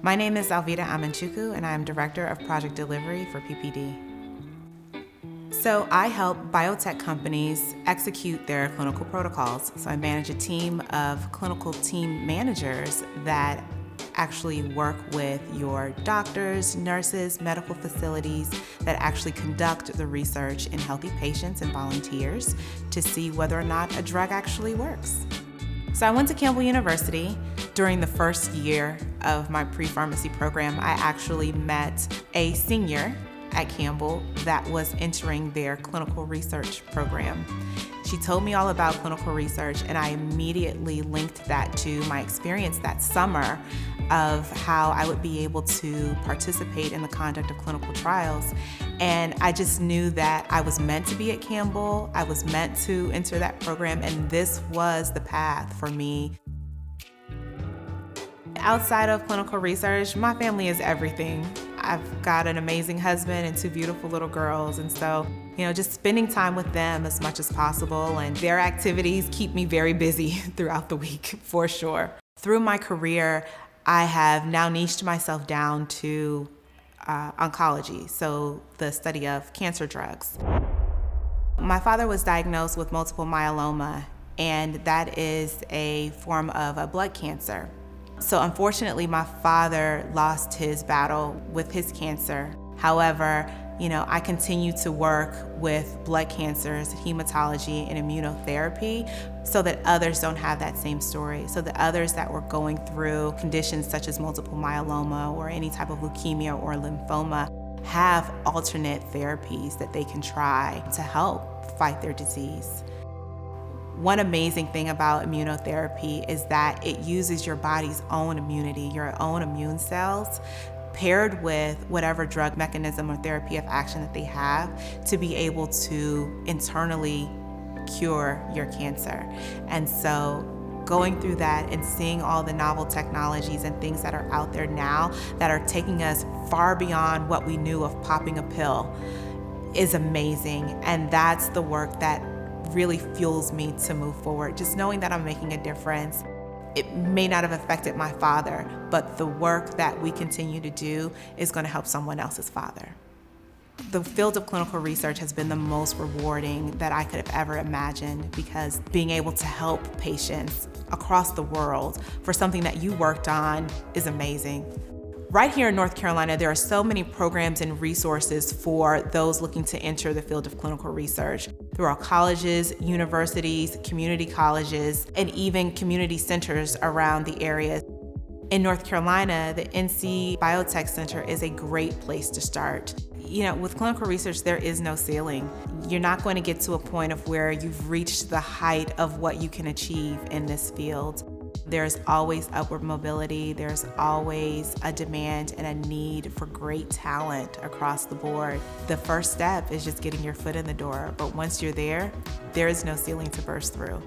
My name is Alvita Amanchukwu, and I am Director of Project Delivery for PPD. So I help biotech companies execute their clinical protocols. So I manage a team of clinical team managers that actually work with your doctors, nurses, medical facilities that actually conduct the research in healthy patients and volunteers to see whether or not a drug actually works. So I went to Campbell University. During the first year of my pre-pharmacy program, I actually met a senior at Campbell that was entering their clinical research program. She told me all about clinical research, and I immediately linked that to my experience that summer of how I would be able to participate in the conduct of clinical trials. And I just knew that I was meant to be at Campbell. I was meant to enter that program, and this was the path for me. Outside of clinical research, my family is everything. I've got an amazing husband and two beautiful little girls, and so, just spending time with them as much as possible, and their activities keep me very busy throughout the week, for sure. Through my career, I have now niched myself down to oncology, so the study of cancer drugs. My father was diagnosed with multiple myeloma, and that is a form of a blood cancer. So unfortunately, my father lost his battle with his cancer. However, I continue to work with blood cancers, hematology, and immunotherapy so that others don't have that same story, so that others that were going through conditions such as multiple myeloma or any type of leukemia or lymphoma have alternate therapies that they can try to help fight their disease. One amazing thing about immunotherapy is that it uses your body's own immunity, your own immune cells, paired with whatever drug mechanism or therapy of action that they have to be able to internally cure your cancer. And so going through that and seeing all the novel technologies and things that are out there now that are taking us far beyond what we knew of popping a pill is amazing. And that's the work that really fuels me to move forward. Just knowing that I'm making a difference. It may not have affected my father, but the work that we continue to do is going to help someone else's father. The field of clinical research has been the most rewarding that I could have ever imagined, because being able to help patients across the world for something that you worked on is amazing. Right here in North Carolina, there are so many programs and resources for those looking to enter the field of clinical research. There are colleges, universities, community colleges, and even community centers around the area. In North Carolina, the NC Biotech Center is a great place to start. With clinical research, there is no ceiling. You're not going to get to a point of where you've reached the height of what you can achieve in this field. There's always upward mobility. There's always a demand and a need for great talent across the board. The first step is just getting your foot in the door. But once you're there, there is no ceiling to burst through.